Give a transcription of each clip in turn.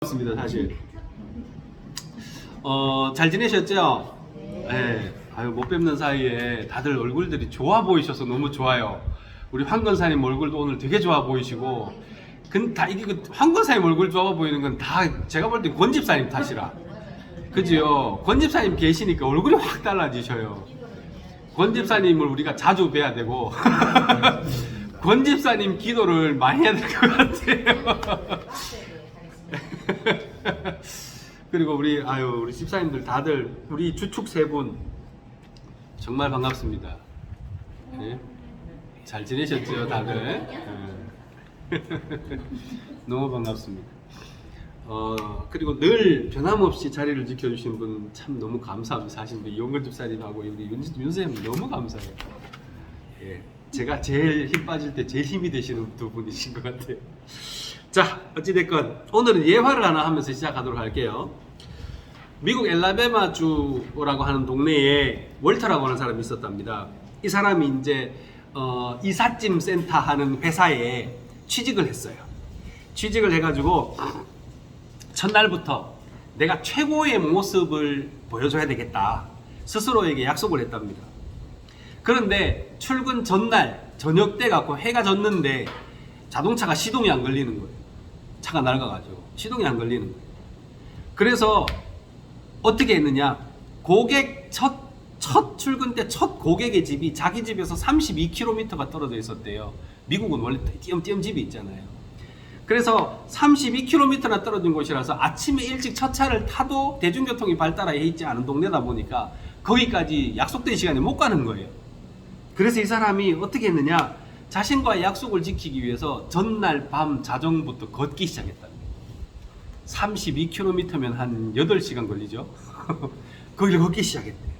반갑습니다, 사실. 잘 지내셨죠? 네. 아유, 못 뵙는 사이에 다들 얼굴들이 좋아 보이셔서 너무 좋아요. 우리 황건사님 얼굴도 오늘 되게 좋아 보이시고, 이게 황 건사님 얼굴 좋아 보이는 건 다 제가 볼 때 권 집사님 탓이라. 그죠? 권 집사님 계시니까 얼굴이 확 달라지셔요. 권 집사님을 우리가 자주 뵈야 되고, 권 집사님 기도를 많이 해야 될 것 같아요. 그리고 우리 집사님들 다들 우리 주축 세 분 정말 반갑습니다. 네? 잘 지내셨죠, 다들? 네. 너무 반갑습니다. 그리고 늘 변함없이 자리를 지켜주신 분 참 너무 감사합니다. 사실 우리 이용근 집사님하고 우리 윤선생님 너무 감사해요. 예, 제가 제일 힘 빠질 때 제일 힘이 되시는 두 분이신 것 같아요. 자, 어찌됐건 오늘은 예화를 하나 하면서 시작하도록 할게요. 미국 엘라베마주라고 하는 동네에 월터라고 하는 사람이 있었답니다. 이 사람이 이제 이삿짐 센터 하는 회사에 취직을 했어요. 취직을 해가지고 첫날부터 내가 최고의 모습을 보여줘야 되겠다 스스로에게 약속을 했답니다. 그런데 출근 전날 저녁 때 갖고 해가 졌는데 자동차가 시동이 안 걸리는 거예요. 차가 낡아가지고 시동이 안 걸리는 거예요. 그래서 어떻게 했느냐, 고객 첫 출근 때 첫 고객의 집이 자기 집에서 32km가 떨어져 있었대요. 미국은 원래 띄엄띄엄 집이 있잖아요. 그래서 32km나 떨어진 곳이라서 아침에 일찍 첫 차를 타도 대중교통이 발달해 있지 않은 동네다 보니까 거기까지 약속된 시간에 못 가는 거예요. 그래서 이 사람이 어떻게 했느냐, 자신과의 약속을 지키기 위해서 전날 밤 자정부터 걷기 시작했답니다. 32km면 한 8시간 걸리죠. 거기를 걷기 시작했대요.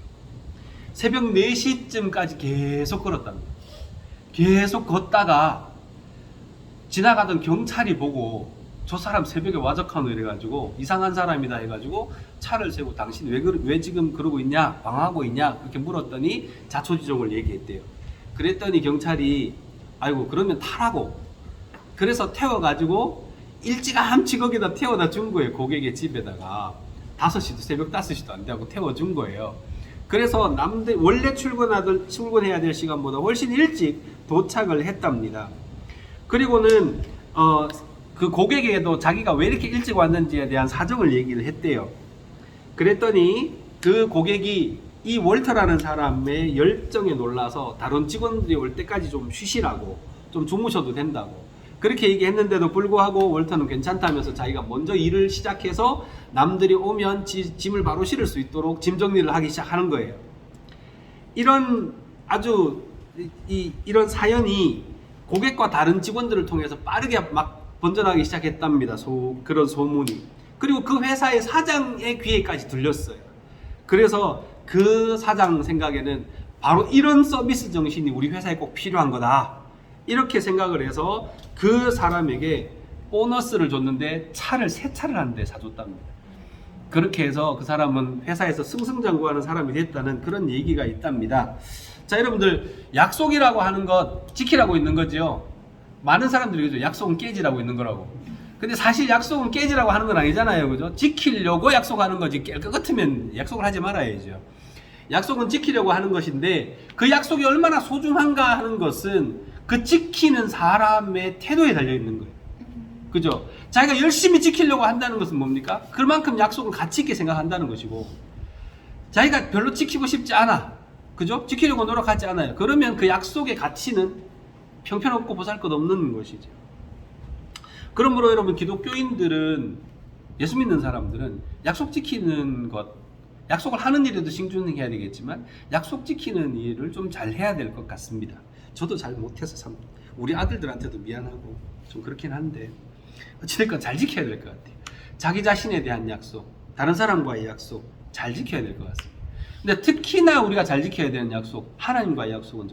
새벽 4시쯤까지 계속 걸었답니다. 계속 걷다가 지나가던 경찰이 보고 저 사람 새벽에 와적하노 이래가지고 이상한 사람이다 해가지고 차를 세우고 당신 왜 지금 그러고 있냐, 방황하고 있냐 그렇게 물었더니 자초지종을 얘기했대요. 그랬더니 경찰이 아이고 그러면 타라고, 그래서 태워가지고 일찌감치 거기다 태워다 준 거예요. 고객의 집에다가 5시도 새벽 5시도 안 되고 태워준 거예요. 그래서 원래 출근해야 될 시간보다 훨씬 일찍 도착을 했답니다. 그리고는 그 고객에게도 자기가 왜 이렇게 일찍 왔는지에 대한 사정을 얘기를 했대요. 그랬더니 그 고객이 이 월터라는 사람의 열정에 놀라서 다른 직원들이 올 때까지 좀 쉬시라고, 좀 주무셔도 된다고 그렇게 얘기했는데도 불구하고 월터는 괜찮다면서 자기가 먼저 일을 시작해서 남들이 오면 짐을 바로 실을 수 있도록 짐 정리를 하기 시작하는 거예요. 이런 사연이 고객과 다른 직원들을 통해서 빠르게 막 번져나가기 시작했답니다. 그런 소문이. 그리고 그 회사의 사장의 귀에까지 들렸어요. 그래서 그 사장 생각에는 바로 이런 서비스 정신이 우리 회사에 꼭 필요한 거다, 이렇게 생각을 해서 그 사람에게 보너스를 줬는데 새 차를 한 대 사줬답니다. 그렇게 해서 그 사람은 회사에서 승승장구하는 사람이 됐다는 그런 얘기가 있답니다. 자, 여러분들, 약속이라고 하는 것 지키라고 있는 거죠. 많은 사람들이 그죠, 약속은 깨지라고 있는 거라고. 근데 사실 약속은 깨지라고 하는 건 아니잖아요, 그죠? 지키려고 약속하는 거지, 깰 것 같으면 약속을 하지 말아야죠. 약속은 지키려고 하는 것인데 그 약속이 얼마나 소중한가 하는 것은 그 지키는 사람의 태도에 달려 있는 거예요. 그죠? 자기가 열심히 지키려고 한다는 것은 뭡니까? 그만큼 약속을 가치 있게 생각한다는 것이고, 자기가 별로 지키고 싶지 않아, 그죠? 지키려고 노력하지 않아요. 그러면 그 약속의 가치는 형편없고 보잘것없는 것이죠. 그러므로 여러분, 기독교인들은, 예수 믿는 사람들은 약속 지키는 것, 약속을 하는 일에도 신중해야 되겠지만 약속 지키는 일을 좀 잘 해야 될 것 같습니다. 저도 잘 못해서 참 우리 아들들한테도 미안하고 좀 그렇긴 한데 어찌됐건 잘 지켜야 될 것 같아요. 자기 자신에 대한 약속, 다른 사람과의 약속 잘 지켜야 될 것 같습니다. 근데 특히나 우리가 잘 지켜야 되는 약속, 하나님과의 약속은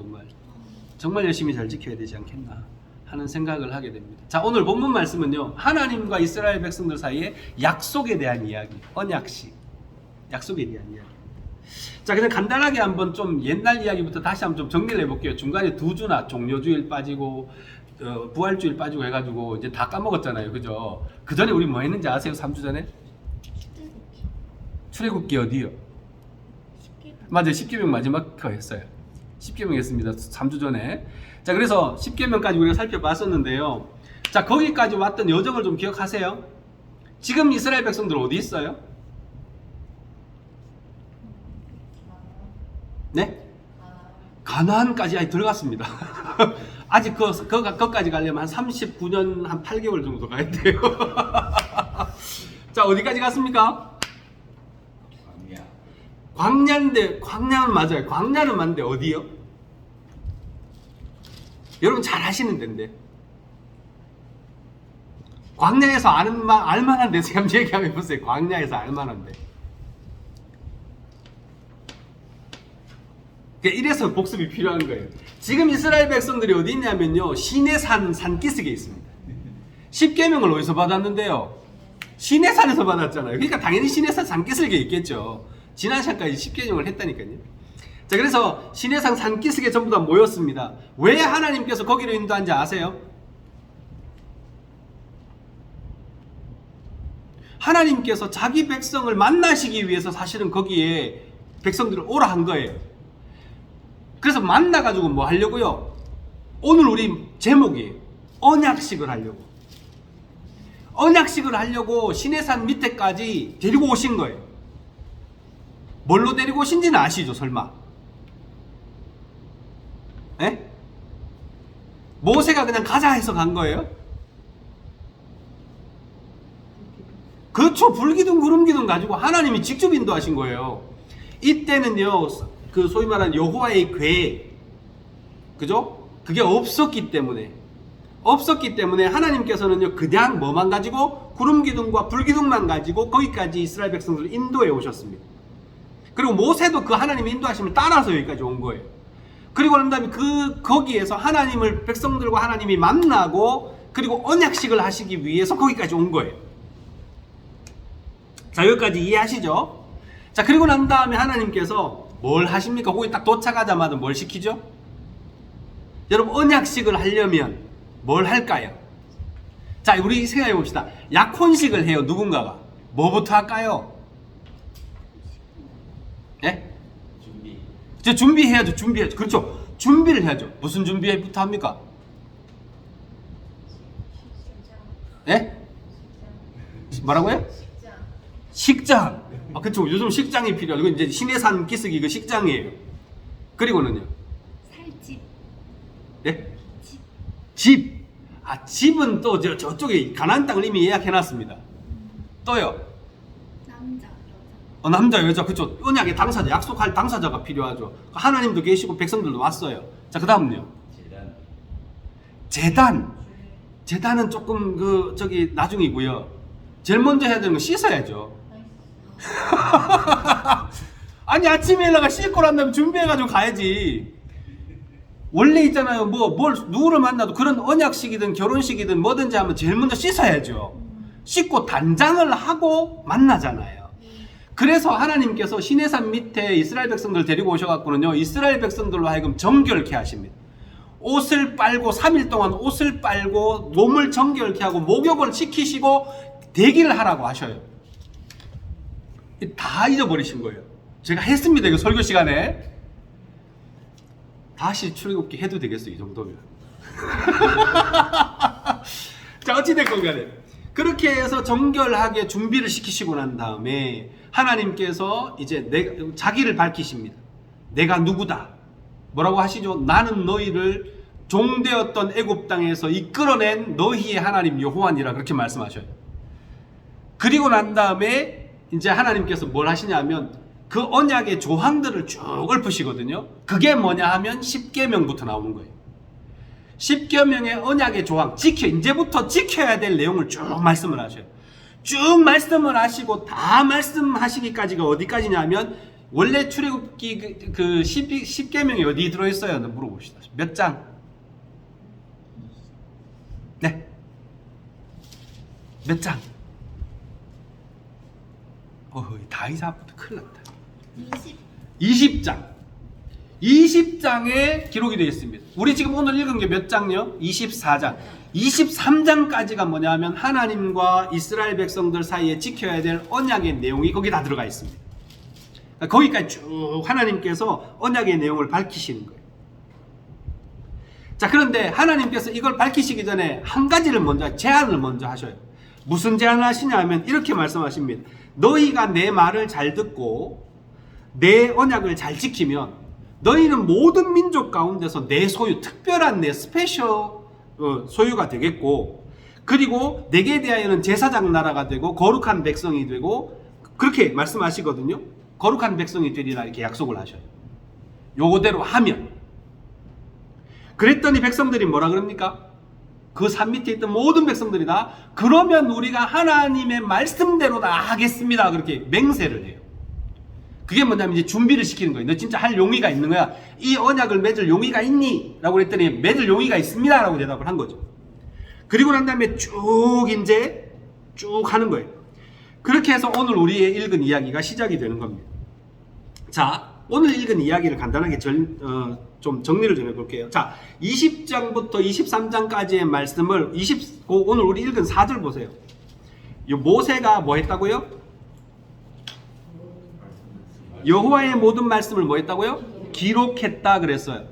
정말 열심히 잘 지켜야 되지 않겠나 하는 생각을 하게 됩니다. 자, 오늘 본문 말씀은요, 하나님과 이스라엘 백성들 사이에 약속에 대한 이야기, 약속에 대한 이야기. 자, 그냥 간단하게 한번 좀 옛날 이야기부터 다시 한번 좀 정리를 해볼게요. 중간에 두주나 종려주일 빠지고 부활주일 빠지고 해가지고 이제 다 까먹었잖아요, 그죠? 그 전에 우리 뭐 했는지 아세요? 3주 전에? 출애굽기 어디요? 맞아요, 10계명 마지막 거 했어요. 10계명 했습니다, 3주 전에. 자, 그래서 10계명까지 우리가 살펴봤었는데요. 자, 거기까지 왔던 여정을 좀 기억하세요. 지금 이스라엘 백성들 어디 있어요? 네? 가나안까지 아직 들어갔습니다. 아직 거기까지 가려면 한 39년 한 8개월 정도 가야 돼요. 자, 어디까지 갔습니까? 광야인데, 광야는 맞아요. 광야는 맞는데 어디요? 여러분 잘 아시는 데인데. 광야에서 알만한 데서 한번 얘기하면 해보세요. 광야에서 알만한 데. 이래서 복습이 필요한 거예요. 지금 이스라엘 백성들이 어디 있냐면요, 시내산 산기슭에 있습니다. 10계명을 어디서 받았는데요? 시내산에서 받았잖아요. 그러니까 당연히 시내산 산기슭에 있겠죠. 지난 시간까지 10계명을 했다니까요. 자, 그래서 시내산 산기슭에 전부 다 모였습니다. 왜 하나님께서 거기로 인도한지 아세요? 하나님께서 자기 백성을 만나시기 위해서 사실은 거기에 백성들을 오라 한 거예요. 그래서 만나가지고 뭐 하려고요? 오늘 우리 제목이 언약식을 하려고. 언약식을 하려고 시내산 밑에까지 데리고 오신 거예요. 뭘로 데리고 오신지는 아시죠, 설마? 에? 모세가 그냥 가자 해서 간 거예요? 그렇죠. 불기둥 구름기둥 가지고 하나님이 직접 인도하신 거예요. 이때는요, 그 소위 말하는 여호와의 궤, 그죠? 그게 없었기 때문에 하나님께서는요, 그냥 뭐만 가지고 구름기둥과 불기둥만 가지고 거기까지 이스라엘 백성들을 인도해 오셨습니다. 그리고 모세도 그 하나님의 인도하심을 따라서 여기까지 온 거예요. 그리고 난 다음에 거기에서 하나님을, 백성들과 하나님이 만나고 그리고 언약식을 하시기 위해서 거기까지 온 거예요. 자, 여기까지 이해하시죠? 자, 그리고 난 다음에 하나님께서 뭘 하십니까? 거기 딱 도착하자마자 뭘 시키죠? 여러분, 언약식을 하려면 뭘 할까요? 자, 우리 생각해 봅시다. 약혼식을 해요, 누군가가. 뭐부터 할까요? 예? 준비해야죠. 그렇죠. 준비를 해야죠. 무슨 준비부터 합니까? 예? 뭐라고요? 식장. 아, 그렇죠. 요즘 식장이 필요하죠. 이거 이제 시내산 기슭이 그 식장이에요. 그리고는요? 살집. 예? 집. 아, 집은 또 저쪽에 가나안 땅을 이미 예약해놨습니다. 또요? 남자, 여자, 그쵸. 언약의 당사자, 약속할 당사자가 필요하죠. 하나님도 계시고 백성들도 왔어요. 자, 그 다음은요? 재단은 조금 나중이고요. 제일 먼저 해야 되는 건 씻어야죠. 아니, 아침에 일어나가 씻고 난 다음에 준비해가지고 가야지. 원래 있잖아요. 누구를 만나도 그런 언약식이든 결혼식이든 뭐든지 하면 제일 먼저 씻어야죠. 씻고 단장을 하고 만나잖아요. 그래서 하나님께서 시내산 밑에 이스라엘 백성들 데리고 오셔갖고는요, 이스라엘 백성들로 하여금 정결케 하십니다. 옷을 빨고 3일 동안 옷을 빨고 몸을 정결케 하고 목욕을 시키시고 대기를 하라고 하셔요. 다 잊어버리신 거예요. 제가 했습니다, 이거 설교 시간에. 다시 출애굽기 해도 되겠어, 이 정도면. 자, 어찌됐건 간에 그렇게 해서 정결하게 준비를 시키시고 난 다음에 하나님께서 이제 자기를 밝히십니다. 내가 누구다. 뭐라고 하시죠? 나는 너희를 종되었던 애굽 땅에서 이끌어낸 너희의 하나님 여호와니라, 그렇게 말씀하셔요. 그리고 난 다음에 이제 하나님께서 뭘 하시냐면 그 언약의 조항들을 쭉 읊으시거든요. 그게 뭐냐 하면 10계명부터 나오는 거예요. 10계명의 언약의 조항, 이제부터 지켜야 될 내용을 쭉 말씀을 하셔요. 쭉 말씀을 하시고 다 말씀하시기까지가 어디까지냐면, 원래 출애굽기 그 10계명이 어디 들어있어요? 물어봅시다. 몇 장? 네. 몇 장? 다 이사부터 큰일 났다. 20. 20장. 20장에 기록이 되어 있습니다. 우리 지금 오늘 읽은 게 몇 장요? 24장. 23장까지가 뭐냐면 하나님과 이스라엘 백성들 사이에 지켜야 될 언약의 내용이 거기 다 들어가 있습니다. 거기까지 쭉 하나님께서 언약의 내용을 밝히시는 거예요. 자, 그런데 하나님께서 이걸 밝히시기 전에 한 가지를 먼저, 제안을 먼저 하셔요. 무슨 제안을 하시냐 하면 이렇게 말씀하십니다. 너희가 내 말을 잘 듣고 내 언약을 잘 지키면 너희는 모든 민족 가운데서 내 소유, 특별한 내 스페셜 소유가 되겠고, 그리고 내게 대하여는 제사장 나라가 되고 거룩한 백성이 되고, 그렇게 말씀하시거든요. 거룩한 백성이 되리라 이렇게 약속을 하셔요. 요거대로 하면. 그랬더니 백성들이 뭐라 그럽니까? 그 산 밑에 있던 모든 백성들이 다 그러면 우리가 하나님의 말씀대로 다 하겠습니다. 그렇게 맹세를 해요. 그게 뭐냐면 이제 준비를 시키는 거예요. 너 진짜 할 용의가 있는 거야. 이 언약을 맺을 용의가 있니? 라고 그랬더니 맺을 용의가 있습니다. 라고 대답을 한 거죠. 그리고 난 다음에 쭉 하는 거예요. 그렇게 해서 오늘 우리의 읽은 이야기가 시작이 되는 겁니다. 자, 오늘 읽은 이야기를 간단하게 좀 정리를 좀 해볼게요. 자, 20장부터 23장까지의 말씀을 오늘 우리 읽은 4절 보세요. 이 모세가 뭐 했다고요? 여호와의 모든 말씀을 뭐 했다고요? 기록했다 그랬어요.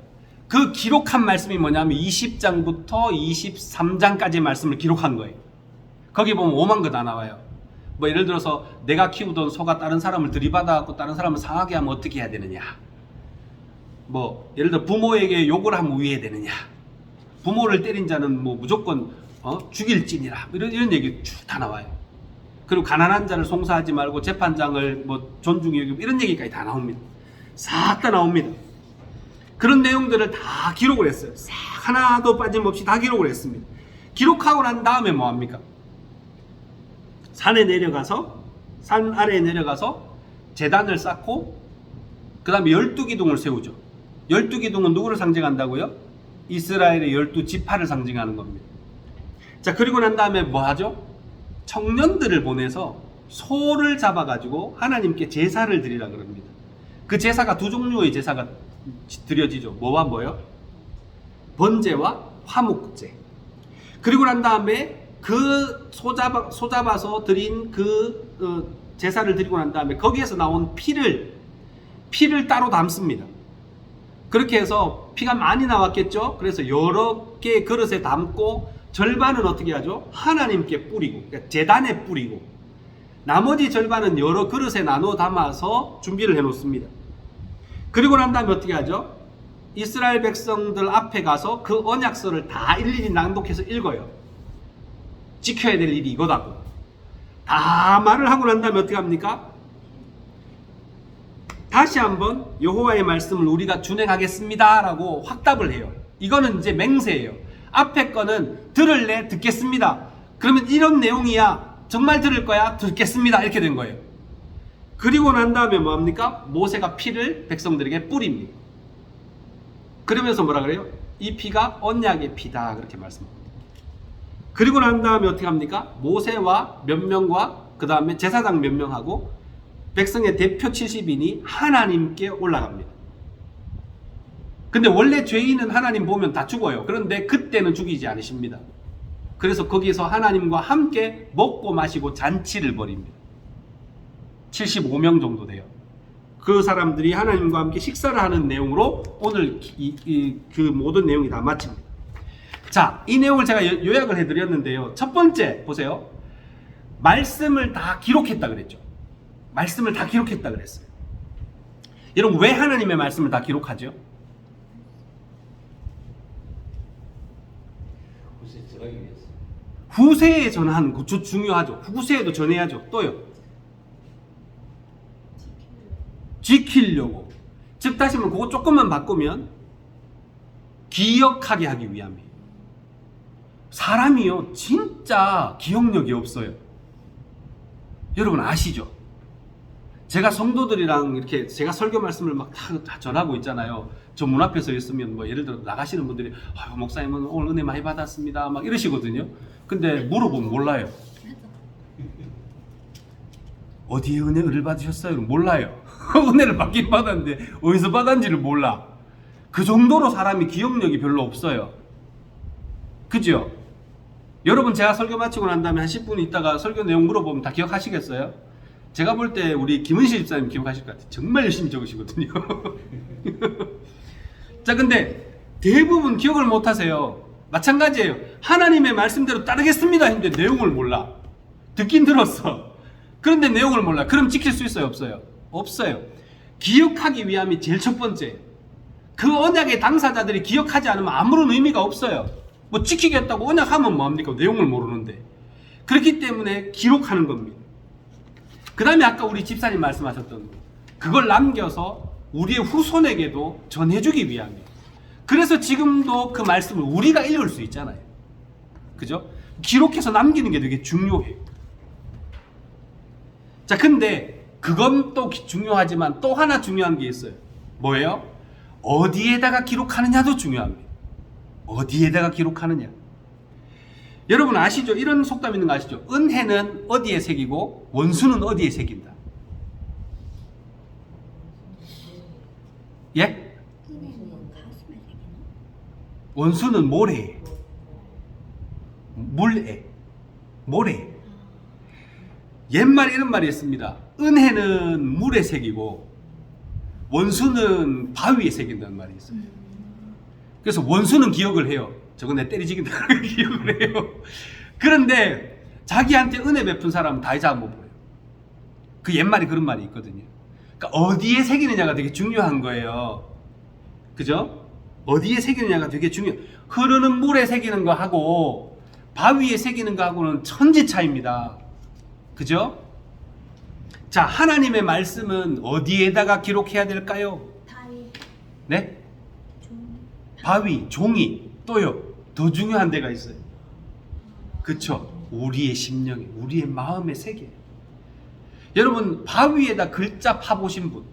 그 기록한 말씀이 뭐냐면 20장부터 23장까지의 말씀을 기록한 거예요. 거기 보면 오만 거 다 나와요. 뭐 예를 들어서 내가 키우던 소가 다른 사람을 들이받아갖고 다른 사람을 상하게 하면 어떻게 해야 되느냐, 뭐 예를 들어 부모에게 욕을 하면 위해야 되느냐, 부모를 때린 자는 뭐 무조건 죽일지니라, 이런 얘기 쭉 다 나와요. 그리고 가난한 자를 송사하지 말고 재판장을 뭐 존중히 여기고 이런 얘기까지 다 나옵니다. 싹 다 나옵니다. 그런 내용들을 다 기록을 했어요. 싹 하나도 빠짐없이 다 기록을 했습니다. 기록하고 난 다음에 뭐 합니까? 산 아래에 내려가서 제단을 쌓고 그 다음에 12기둥을 세우죠. 12기둥은 누구를 상징한다고요? 이스라엘의 12지파를 상징하는 겁니다. 자, 그리고 난 다음에 뭐 하죠? 청년들을 보내서 소를 잡아가지고 하나님께 제사를 드리라 그럽니다. 그 제사가 두 종류의 제사가 드려지죠. 뭐와 뭐요? 번제와 화목제. 그리고 난 다음에 그 소잡아서 드린 그 제사를 드리고 난 다음에 거기에서 나온 피를 따로 담습니다. 그렇게 해서 피가 많이 나왔겠죠. 그래서 여러 개의 그릇에 담고 절반은 어떻게 하죠? 하나님께 뿌리고, 그러니까 제단에 뿌리고, 나머지 절반은 여러 그릇에 나눠 담아서 준비를 해 놓습니다. 그리고 난 다음에 어떻게 하죠? 이스라엘 백성들 앞에 가서 그 언약서를 다 일일이 낭독해서 읽어요. 지켜야 될 일이 이거다고 다 말을 하고 난 다음에 어떻게 합니까? 다시 한번 여호와의 말씀을 우리가 준행하겠습니다 라고 확답을 해요. 이거는 이제 맹세예요. 앞에 거는 들을래? 듣겠습니다. 그러면 이런 내용이야. 정말 들을 거야? 듣겠습니다. 이렇게 된 거예요. 그리고 난 다음에 뭐 합니까? 모세가 피를 백성들에게 뿌립니다. 그러면서 뭐라 그래요? 이 피가 언약의 피다 그렇게 말씀합니다. 그리고 난 다음에 어떻게 합니까? 모세와 몇 명과 그 다음에 제사장 몇 명하고 백성의 대표 70인이 하나님께 올라갑니다. 근데 원래 죄인은 하나님 보면 다 죽어요. 그런데 그때는 죽이지 않으십니다. 그래서 거기서 하나님과 함께 먹고 마시고 잔치를 벌입니다. 75명 정도 돼요. 그 사람들이 하나님과 함께 식사를 하는 내용으로 오늘 그 모든 내용이 다 마칩니다. 자, 이 내용을 제가 요약을 해드렸는데요. 첫 번째 보세요. 말씀을 다 기록했다 그랬죠. 말씀을 다 기록했다 그랬어요. 여러분, 왜 하나님의 말씀을 다 기록하죠? 후세에 전하는 거 중요하죠. 후세에도 전해야죠. 또요. 지키려고. 즉 다시 말하면 그거 조금만 바꾸면 기억하게 하기 위함이에요. 사람이요 진짜 기억력이 없어요. 여러분 아시죠? 제가 성도들이랑 이렇게 제가 설교 말씀을 막 다 전하고 있잖아요. 저 문 앞에 서 있으면 뭐 예를 들어 나가시는 분들이 목사님은 오늘 은혜 많이 받았습니다 막 이러시거든요. 근데 물어보면 몰라요. 어디에 은혜를 받으셨어요? 몰라요. 은혜를 받긴 받았는데 어디서 받았는지를 몰라. 그 정도로 사람이 기억력이 별로 없어요. 그죠? 여러분 제가 설교 마치고 난 다음에 한 10분 있다가 설교 내용 물어보면 다 기억하시겠어요? 제가 볼 때 우리 김은실 집사님 기억하실 것 같아요. 정말 열심히 적으시거든요. 자, 근데 대부분 기억을 못 하세요. 마찬가지예요. 하나님의 말씀대로 따르겠습니다 했는데 내용을 몰라. 듣긴 들었어. 그런데 내용을 몰라. 그럼 지킬 수 있어요? 없어요? 없어요. 기억하기 위함이 제일 첫 번째예요. 그 언약의 당사자들이 기억하지 않으면 아무런 의미가 없어요. 뭐 지키겠다고 언약하면 뭐합니까? 내용을 모르는데. 그렇기 때문에 기록하는 겁니다. 그 다음에 아까 우리 집사님 말씀하셨던 거, 그걸 남겨서 우리의 후손에게도 전해주기 위함이에요. 그래서 지금도 그 말씀을 우리가 읽을 수 있잖아요. 그죠? 기록해서 남기는 게 되게 중요해요. 자, 근데 그건 또 중요하지만 또 하나 중요한 게 있어요. 뭐예요? 어디에다가 기록하느냐도 중요합니다. 어디에다가 기록하느냐. 여러분 아시죠? 이런 속담 있는 거 아시죠? 은혜는 어디에 새기고 원수는 어디에 새긴다. 예? 원수는 모래에, 물에, 모래. 옛말에 이런 말이 있습니다. 은혜는 물에 새기고 원수는 바위에 새긴다는 말이 있어요. 그래서 원수는 기억을 해요. 저거 내 때리지긴다는 기억을 해요. 그런데 자기한테 은혜 베푼 사람은 다 잊어버려요. 그 옛말에 그런 말이 있거든요. 그러니까 어디에 새기느냐가 되게 중요한 거예요. 그죠? 어디에 새기느냐가 되게 중요해요. 흐르는 물에 새기는 거 하고 바위에 새기는 거 하고는 천지 차이입니다. 그죠? 자, 하나님의 말씀은 어디에다가 기록해야 될까요? 바위. 네? 종이. 바위, 종이, 또요. 더 중요한 데가 있어요. 그쵸? 우리의 심령에, 우리의 마음의 세계. 여러분, 바위에다 글자 파보신 분?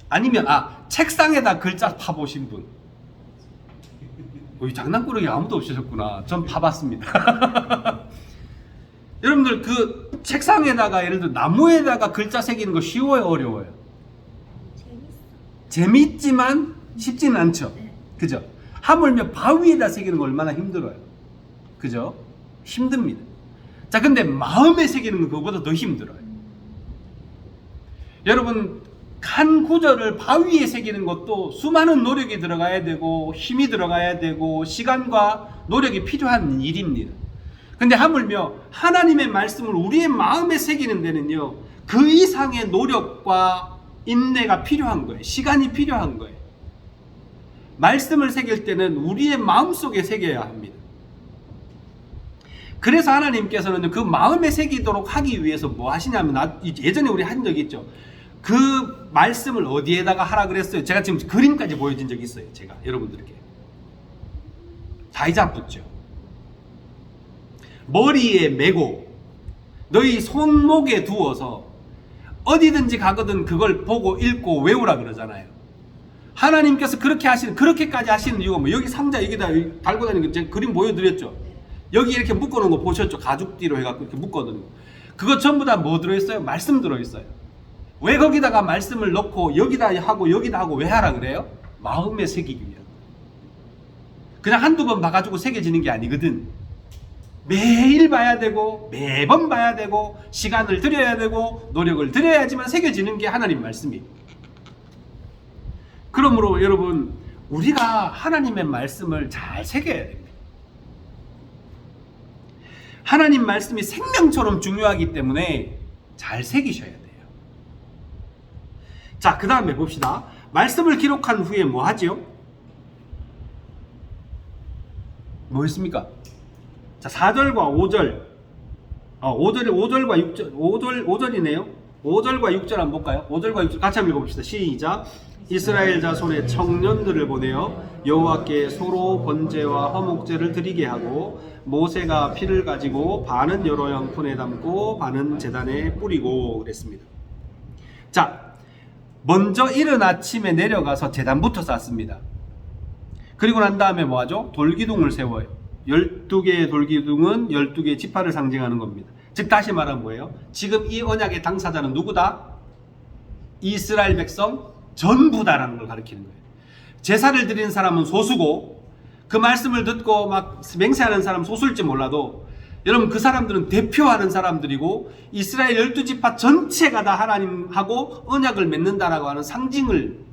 아니면, 책상에다 글자 파보신 분? 이 장난꾸러기 아무도 없으셨구나. 전 파봤습니다. 여러분들, 그 책상에다가, 예를 들어 나무에다가 글자 새기는 거 쉬워요, 어려워요? 재밌지만 쉽지는 않죠. 그죠? 하물며 바위에다 새기는 거 얼마나 힘들어요. 그죠? 힘듭니다. 자, 근데 마음에 새기는 건 그거보다 더 힘들어요. 여러분, 한 구절을 바위에 새기는 것도 수많은 노력이 들어가야 되고 힘이 들어가야 되고 시간과 노력이 필요한 일입니다. 근데 하물며 하나님의 말씀을 우리의 마음에 새기는 데는요, 그 이상의 노력과 인내가 필요한 거예요. 시간이 필요한 거예요. 말씀을 새길 때는 우리의 마음속에 새겨야 합니다. 그래서 하나님께서는 그 마음에 새기도록 하기 위해서 뭐 하시냐면, 예전에 우리 한 적이 있죠. 그 말씀을 어디에다가 하라 그랬어요? 제가 지금 그림까지 보여준 적이 있어요. 제가 여러분들에게 다이자 붙죠. 머리에 메고 너희 손목에 두어서 어디든지 가거든 그걸 보고 읽고 외우라 그러잖아요. 하나님께서 그렇게 하시는, 그렇게까지 하시는 이유가 뭐, 여기 상자 여기다 달고 다니는 거 제가 그림 보여드렸죠. 여기 이렇게 묶어놓은 거 보셨죠? 가죽띠로 해갖고 이렇게 묶어놓은 거. 그거 전부 다 뭐 들어있어요? 말씀 들어있어요. 왜 거기다가 말씀을 넣고 여기다 하고 여기다 하고 왜 하라 그래요? 마음에 새기기 위한. 그냥 한두 번 봐가지고 새겨지는 게 아니거든. 매일 봐야 되고 매번 봐야 되고 시간을 들여야 되고 노력을 들여야지만 새겨지는 게 하나님 말씀이에요. 그러므로 여러분, 우리가 하나님의 말씀을 잘 새겨야 됩니다. 하나님 말씀이 생명처럼 중요하기 때문에 잘 새기셔야 돼요. 자, 그 다음에 봅시다. 말씀을 기록한 후에 뭐 하지요? 뭐 했습니까? 자, 4절과 5절. 5절과 6절. 5절이네요. 5절과 6절 한번 볼까요? 5절과 6절 같이 한번 읽어봅시다. 시작. 이스라엘 자손의 청년들을 보내어 여호와께 소로 번제와 화목제를 드리게 하고 모세가 피를 가지고 반은 여러 양푼에 담고 반은 제단에 뿌리고 그랬습니다. 자, 먼저 이른 아침에 내려가서 제단부터 쌓습니다. 그리고 난 다음에 뭐하죠? 돌기둥을 세워요. 12개의 돌기둥은 12개의 지파를 상징하는 겁니다. 즉 다시 말하면 뭐예요? 지금 이 언약의 당사자는 누구다? 이스라엘 백성 전부다라는 걸 가리키는 거예요. 제사를 드리는 사람은 소수고 그 말씀을 듣고 막 맹세하는 사람 소수일지 몰라도 여러분 그 사람들은 대표하는 사람들이고 이스라엘 12지파 전체가 다 하나님하고 언약을 맺는다라고 하는 상징적인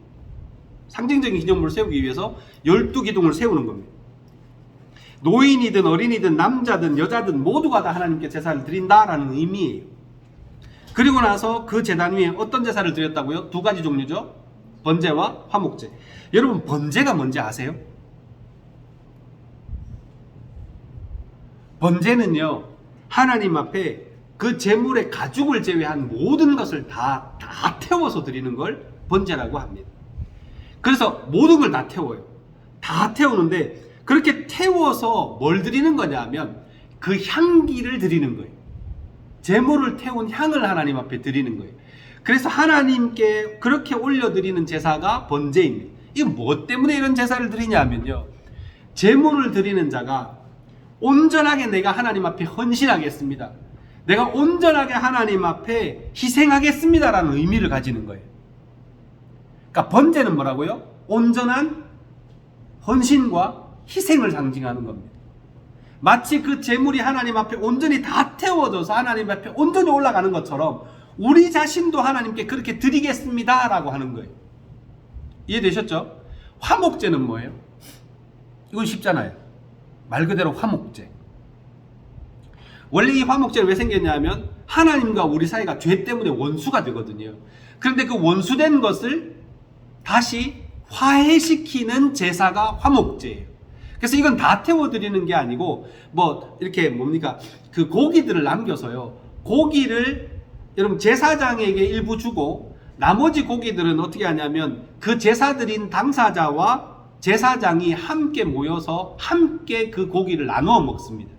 기념물을 세우기 위해서 12기둥을 세우는 겁니다. 노인이든 어린이든 남자든 여자든 모두가 다 하나님께 제사를 드린다라는 의미예요. 그리고 나서 그 제단 위에 어떤 제사를 드렸다고요? 두 가지 종류죠. 번제와 화목제. 여러분 번제가 뭔지 아세요? 번제는요, 하나님 앞에 그 제물의 가죽을 제외한 모든 것을 다 태워서 드리는 걸 번제라고 합니다. 그래서 모든 걸 다 태워요. 다 태우는데 그렇게 태워서 뭘 드리는 거냐 하면 그 향기를 드리는 거예요. 제물을 태운 향을 하나님 앞에 드리는 거예요. 그래서 하나님께 그렇게 올려드리는 제사가 번제입니다. 이게 뭐 때문에 이런 제사를 드리냐 하면요, 제물을 드리는 자가 온전하게 내가 하나님 앞에 헌신하겠습니다, 내가 온전하게 하나님 앞에 희생하겠습니다 라는 의미를 가지는 거예요. 그러니까 번제는 뭐라고요? 온전한 헌신과 희생을 상징하는 겁니다. 마치 그 제물이 하나님 앞에 온전히 다 태워져서 하나님 앞에 온전히 올라가는 것처럼 우리 자신도 하나님께 그렇게 드리겠습니다 라고 하는 거예요. 이해되셨죠? 화목제는 뭐예요? 이건 쉽잖아요. 말 그대로 화목제. 원래 이 화목제는 왜 생겼냐면 하나님과 우리 사이가 죄 때문에 원수가 되거든요. 그런데 그 원수된 것을 다시 화해시키는 제사가 화목제예요. 그래서 이건 다 태워드리는 게 아니고 뭐 이렇게 뭡니까, 그 고기들을 남겨서요, 고기를 여러분 제사장에게 일부 주고 나머지 고기들은 어떻게 하냐면 그 제사 드린 당사자와 제사장이 함께 모여서 함께 그 고기를 나누어 먹습니다.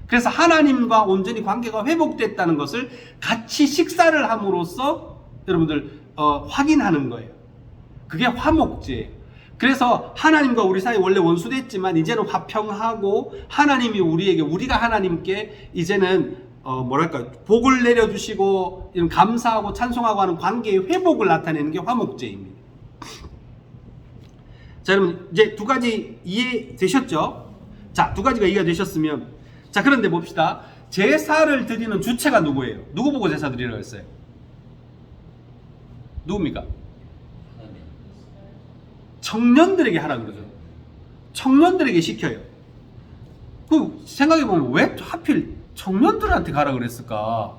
그래서 하나님과 온전히 관계가 회복됐다는 것을 같이 식사를 함으로써 여러분들 확인하는 거예요. 그게 화목제예요. 그래서 하나님과 우리 사이 원래 원수됐지만 이제는 화평하고 하나님이 우리가 하나님께 이제는 복을 내려주시고 이런 감사하고 찬송하고 하는 관계의 회복을 나타내는 게 화목제입니다. 자, 여러분 이제 두 가지 이해되셨죠? 자, 두 가지가 이해가 되셨으면, 자, 그런데 봅시다. 제사를 드리는 주체가 누구예요? 누구 보고 제사 드리라고 했어요? 누굽니까? 청년들에게 하라는 거죠. 청년들에게 시켜요. 그 생각해보면 왜 하필 청년들한테 가라 그랬을까?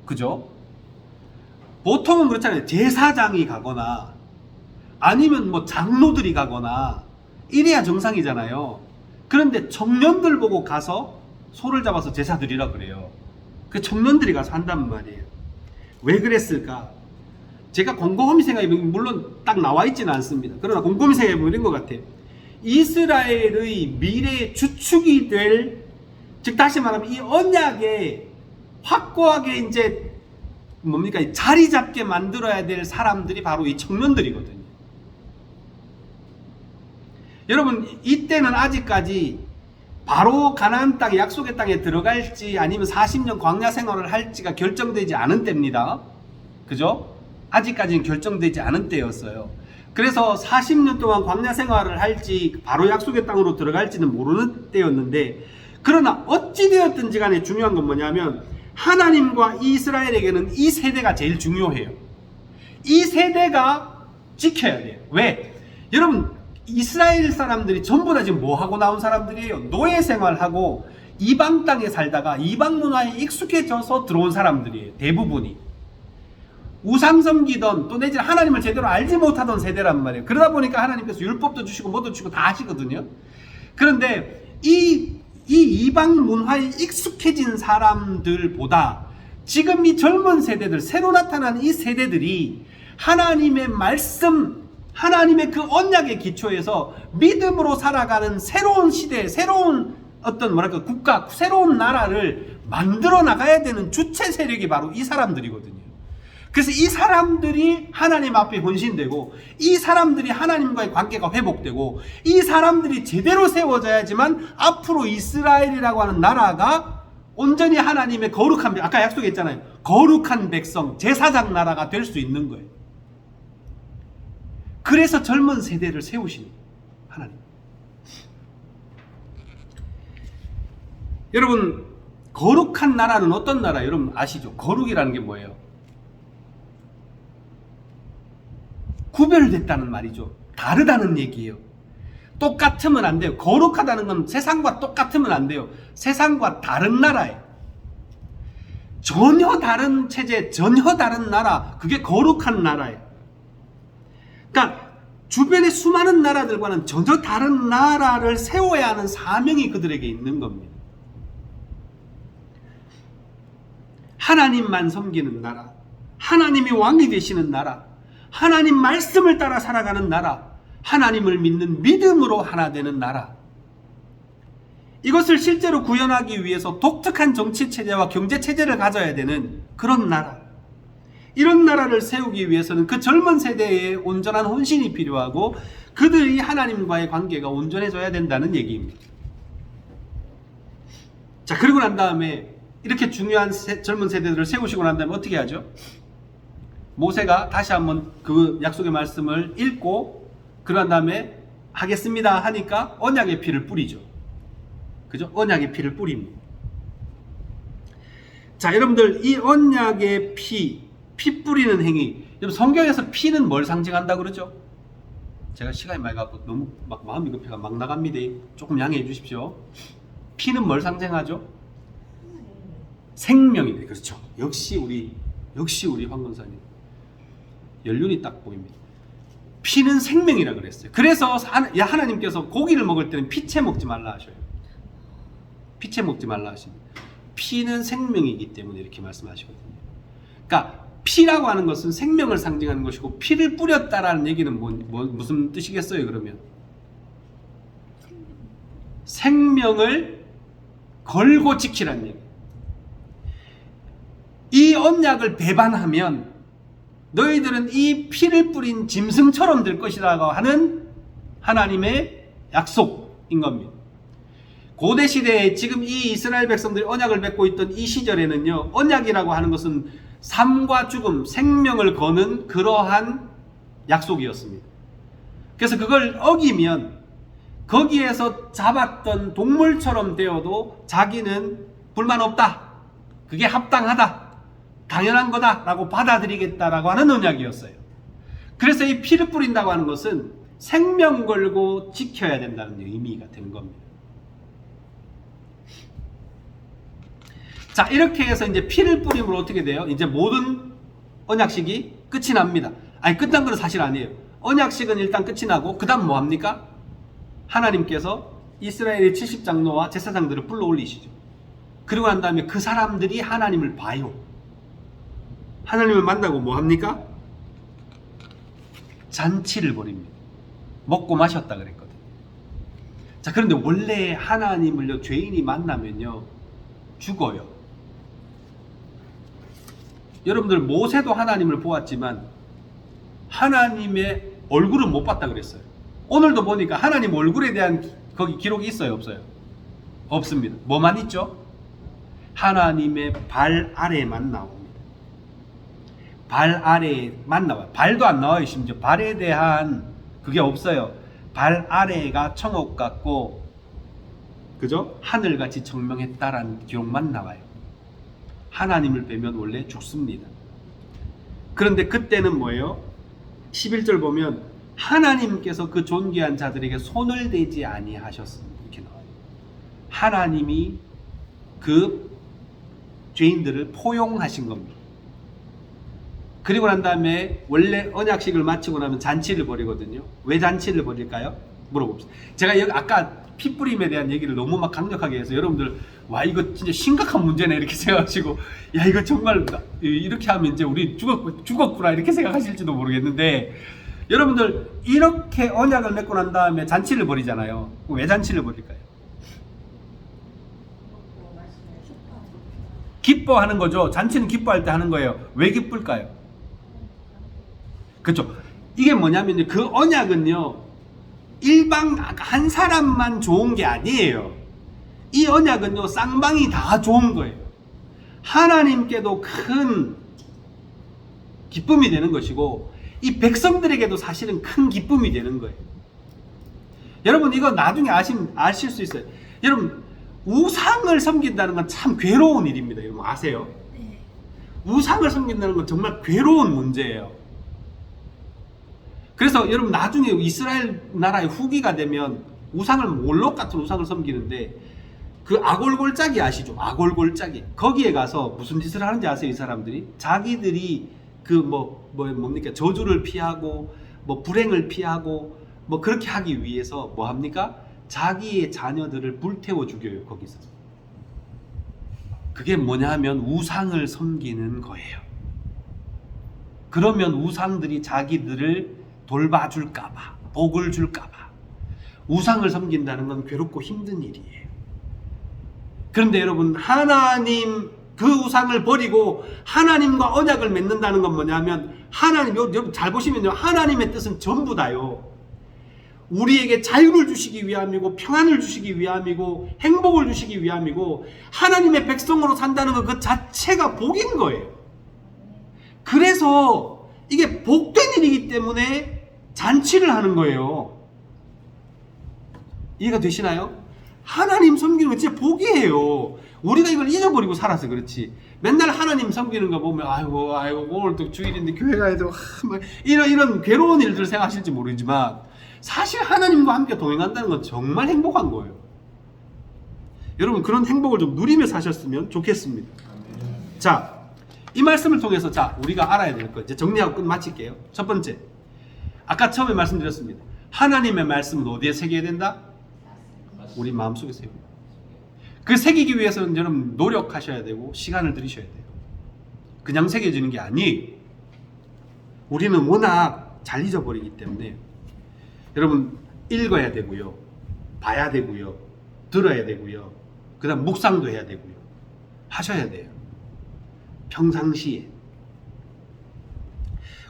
그죠? 보통은 그렇잖아요. 제사장이 가거나 아니면 뭐 장로들이 가거나 이래야 정상이잖아요. 그런데 청년들 보고 가서 소를 잡아서 제사 드리라 그래요. 그 청년들이 가서 한단 말이에요. 왜 그랬을까? 제가 곰곰이 생각해보면 물론 딱 나와 있지는 않습니다. 그러나 곰곰이 생각해보면 이런 것 같아요. 이스라엘의 미래의 주축이 될, 즉 다시 말하면 이 언약에 확고하게 이제 뭡니까, 자리 잡게 만들어야 될 사람들이 바로 이 청년들이거든요. 여러분 이때는 아직까지 바로 가나안 땅, 약속의 땅에 들어갈지 아니면 40년 광야 생활을 할지가 결정되지 않은 때입니다. 그죠? 아직까지는 결정되지 않은 때였어요. 그래서 40년 동안 광야 생활을 할지 바로 약속의 땅으로 들어갈지는 모르는 때였는데, 그러나 어찌되었든지 간에 중요한 건 뭐냐면 하나님과 이스라엘에게는 이 세대가 제일 중요해요. 이 세대가 지켜야 돼요. 왜? 여러분 이스라엘 사람들이 전부 다 지금 뭐 하고 나온 사람들이에요? 노예 생활하고 이방 땅에 살다가 이방 문화에 익숙해져서 들어온 사람들이에요. 대부분이 우상 섬기던 또 내지는 하나님을 제대로 알지 못하던 세대란 말이에요. 그러다 보니까 하나님께서 율법도 주시고 뭐도 주시고 다 하시거든요. 그런데 이 이방 문화에 익숙해진 사람들보다 지금 이 젊은 세대들, 새로 나타난 이 세대들이 하나님의 말씀, 하나님의 그 언약의 기초에서 믿음으로 살아가는 새로운 시대, 새로운 어떤 국가, 새로운 나라를 만들어 나가야 되는 주체 세력이 바로 이 사람들이거든요. 그래서 이 사람들이 하나님 앞에 헌신되고, 이 사람들이 하나님과의 관계가 회복되고, 이 사람들이 제대로 세워져야지만 앞으로 이스라엘이라고 하는 나라가 온전히 하나님의 거룩한, 아까 약속했잖아요. 거룩한 백성, 제사장 나라가 될 수 있는 거예요. 그래서 젊은 세대를 세우신 하나님. 여러분, 거룩한 나라는 어떤 나라? 여러분 아시죠? 거룩이라는 게 뭐예요? 구별됐다는 말이죠. 다르다는 얘기예요. 똑같으면 안 돼요. 거룩하다는 건 세상과 똑같으면 안 돼요. 세상과 다른 나라예요. 전혀 다른 체제, 전혀 다른 나라, 그게 거룩한 나라예요. 그러니까 주변의 수많은 나라들과는 전혀 다른 나라를 세워야 하는 사명이 그들에게 있는 겁니다. 하나님만 섬기는 나라, 하나님이 왕이 되시는 나라, 하나님 말씀을 따라 살아가는 나라, 하나님을 믿는 믿음으로 하나 되는 나라. 이것을 실제로 구현하기 위해서 독특한 정치체제와 경제체제를 가져야 되는 그런 나라. 이런 나라를 세우기 위해서는 그 젊은 세대의 온전한 헌신이 필요하고 그들이 하나님과의 관계가 온전해져야 된다는 얘기입니다. 자, 그리고 난 다음에 이렇게 중요한 젊은 세대들을 세우시고 난 다음에 어떻게 하죠? 모세가 다시 한번 그 약속의 말씀을 읽고 그런 다음에 하겠습니다 하니까 언약의 피를 뿌리죠. 그죠? 언약의 피를 뿌립니다. 자, 여러분들 이 언약의 피 뿌리는 행위. 여러분 성경에서 피는 뭘 상징한다 그러죠? 제가 시간이 많이 가고 너무 막 마음이 급해가 막 나갑니다. 조금 양해해 주십시오. 피는 뭘 상징하죠? 생명이네. 그렇죠. 역시 우리 황건사님 연륜이 딱 보입니다. 피는 생명이라 그랬어요. 그래서 하나님께서 고기를 먹을 때는 피채 먹지 말라 하셔요. 피채 먹지 말라 하십니다. 피는 생명이기 때문에 이렇게 말씀하시거든요. 그러니까 피라고 하는 것은 생명을 상징하는 것이고 피를 뿌렸다라는 얘기는 무슨 뜻이겠어요? 그러면 생명을 걸고 지키라는 얘기. 이 언약을 배반하면 너희들은 이 피를 뿌린 짐승처럼 될 것이라고 하는 하나님의 약속인 겁니다. 고대 시대에 지금 이 이스라엘 백성들이 언약을 맺고 있던 이 시절에는요, 언약이라고 하는 것은 삶과 죽음, 생명을 거는 그러한 약속이었습니다. 그래서 그걸 어기면 거기에서 잡았던 동물처럼 되어도 자기는 불만 없다, 그게 합당하다, 당연한 거다라고 받아들이겠다라고 하는 언약이었어요. 그래서 이 피를 뿌린다고 하는 것은 생명 걸고 지켜야 된다는 의미가 되는 겁니다. 자, 이렇게 해서 이제 피를 뿌림으로 어떻게 돼요? 이제 모든 언약식이 끝이 납니다. 아니, 끝난 건 사실 아니에요. 언약식은 일단 끝이 나고 그 다음 뭐 합니까? 하나님께서 이스라엘의 70장로와 제사장들을 불러 올리시죠. 그리고 난 다음에 그 사람들이 하나님을 봐요. 하나님을 만나고 뭐 합니까? 잔치를 벌입니다. 먹고 마셨다 그랬거든요. 자, 그런데 원래 하나님을요, 죄인이 만나면요, 죽어요. 여러분들 모세도 하나님을 보았지만 하나님의 얼굴은 못 봤다 그랬어요. 오늘도 보니까 하나님 얼굴에 대한 거기 기록이 있어요, 없어요? 없습니다. 뭐만 있죠? 하나님의 발 아래만 나옵니다. 발 아래만 나와요. 발도 안 나와요. 심지어 발에 대한 그게 없어요. 발 아래가 청옥 같고, 그죠? 하늘같이 청명했다라는 기록만 나와요. 하나님을 뵈면 원래 죽습니다. 그런데 그때는 뭐예요? 11절 보면 하나님께서 그 존귀한 자들에게 손을 대지 아니하셨습니다. 이렇게 나와요. 하나님이 그 죄인들을 포용하신 겁니다. 그리고 난 다음에 원래 언약식을 마치고 나면 잔치를 벌이거든요. 왜 잔치를 벌일까요? 물어봅시다. 제가 여기 아까 피 뿌림에 대한 얘기를 너무 막 강력하게 해서 여러분들 와 이거 진짜 심각한 문제네 이렇게 생각하시고 야 이거 정말 이렇게 하면 이제 우리 죽었구나 이렇게 생각하실지도 모르겠는데, 여러분들 이렇게 언약을 맺고 난 다음에 잔치를 벌이잖아요. 왜 잔치를 벌일까요? 기뻐하는 거죠. 잔치는 기뻐할 때 하는 거예요. 왜 기쁠까요? 그렇죠. 이게 뭐냐면 그 언약은요, 일방 한 사람만 좋은 게 아니에요. 이 언약은요, 쌍방이 다 좋은 거예요. 하나님께도 큰 기쁨이 되는 것이고 이 백성들에게도 사실은 큰 기쁨이 되는 거예요. 여러분 이거 나중에 아실 수 있어요. 여러분 우상을 섬긴다는 건 참 괴로운 일입니다. 여러분 아세요? 우상을 섬긴다는 건 정말 괴로운 문제예요. 그래서 여러분 나중에 이스라엘 나라의 후기가 되면 우상을 몰록 같은 우상을 섬기는데 그 아골골짜기 아시죠? 아골골짜기 거기에 가서 무슨 짓을 하는지 아세요? 이 사람들이 자기들이 그 뭡니까 저주를 피하고 뭐 불행을 피하고 뭐 그렇게 하기 위해서 뭐 합니까? 자기의 자녀들을 불태워 죽여요. 거기서. 그게 뭐냐 하면 우상을 섬기는 거예요. 그러면 우상들이 자기들을 돌봐줄까봐, 복을 줄까봐. 우상을 섬긴다는 건 괴롭고 힘든 일이에요. 그런데 여러분 하나님 그 우상을 버리고 하나님과 언약을 맺는다는 건 뭐냐면 하나님, 여러분 잘 보시면요, 하나님의 뜻은 전부 다요, 우리에게 자유를 주시기 위함이고 평안을 주시기 위함이고 행복을 주시기 위함이고 하나님의 백성으로 산다는 것 그 자체가 복인 거예요. 그래서 이게 복된 일이기 때문에 잔치를 하는 거예요. 이해가 되시나요? 하나님 섬기는 건 진짜 복이에요. 우리가 이걸 잊어버리고 살아서 그렇지. 맨날 하나님 섬기는 거 보면 아이고 오늘 또 주일인데 교회 가야 되고 이런 괴로운 일들을 생각하실지 모르지만 사실 하나님과 함께 동행한다는 건 정말 행복한 거예요. 여러분 그런 행복을 좀 누리며 사셨으면 좋겠습니다. 자, 이 말씀을 통해서 우리가 알아야 될 거 이제 정리하고 끝 마칠게요. 첫 번째, 아까 처음에 말씀드렸습니다. 하나님의 말씀은 어디에 새겨야 된다? 우리 마음속에 새겨야 돼요. 그 새기기 위해서는 여러분 노력하셔야 되고 시간을 들이셔야 돼요. 그냥 새겨지는 게 아니에요. 우리는 워낙 잘 잊어버리기 때문에 여러분 읽어야 되고요, 봐야 되고요, 들어야 되고요, 그 다음 묵상도 해야 되고요, 하셔야 돼요. 평상시에.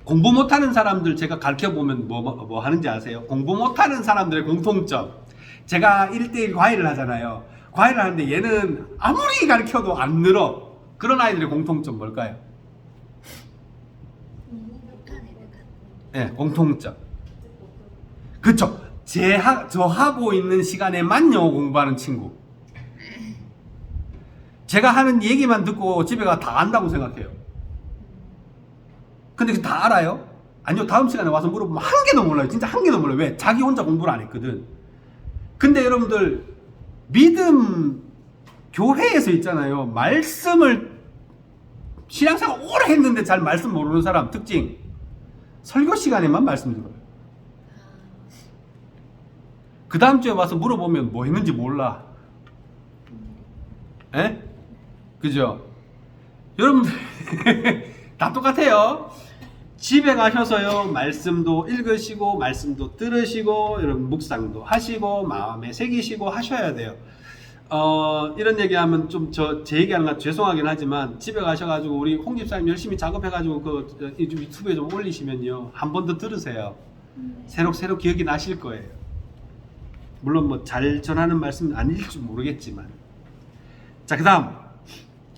공부 못하는 사람들 제가 가르쳐보면 뭐 하는지 아세요? 공부 못하는 사람들의 공통점, 제가 1대1 과외를 하잖아요. 과외를 하는데 얘는 아무리 가르쳐도 안 늘어. 그런 아이들의 공통점 뭘까요? 네, 공통점. 그쵸? 저 하고 있는 시간에만 영어 공부하는 친구. 제가 하는 얘기만 듣고 집에 가 다 안다고 생각해요. 근데 다 알아요? 아니요, 다음 시간에 와서 물어보면 한 개도 몰라요. 진짜 한 개도 몰라요. 왜? 자기 혼자 공부를 안 했거든. 근데 여러분들 믿음 교회에서 있잖아요. 말씀을 신앙생활 오래 했는데 잘 말씀 모르는 사람 특징, 설교 시간에만 말씀 들어요. 그 다음 주에 와서 물어보면 뭐 했는지 몰라. 에? 그죠? 여러분들 다 똑같아요. 집에 가셔서요, 말씀도 읽으시고 말씀도 들으시고 여러분 묵상도 하시고 마음에 새기시고 하셔야 돼요. 이런 얘기하면 좀 제 얘기하는 거 죄송하긴 하지만 집에 가셔가지고 우리 홍 집사님 열심히 작업해가지고 그 유튜브에 좀 올리시면요, 한 번 더 들으세요. 새록 기억이 나실 거예요. 물론 뭐 잘 전하는 말씀은 아닐 줄 모르겠지만. 자, 그 다음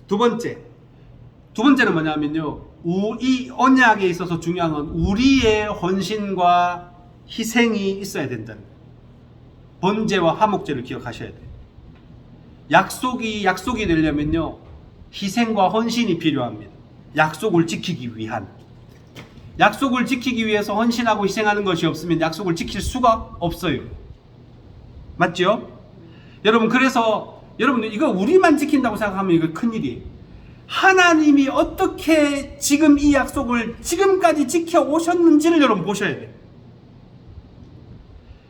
두 번째는 뭐냐면요, 이 언약에 있어서 중요한 건 우리의 헌신과 희생이 있어야 된다는 거예요. 번제와 화목제를 기억하셔야 돼요. 약속이 되려면요, 희생과 헌신이 필요합니다. 약속을 지키기 위한. 약속을 지키기 위해서 헌신하고 희생하는 것이 없으면 약속을 지킬 수가 없어요. 맞죠? 여러분, 그래서 여러분 이거 우리만 지킨다고 생각하면 이거 큰일이에요. 하나님이 어떻게 지금 이 약속을 지금까지 지켜오셨는지를 여러분 보셔야 돼요.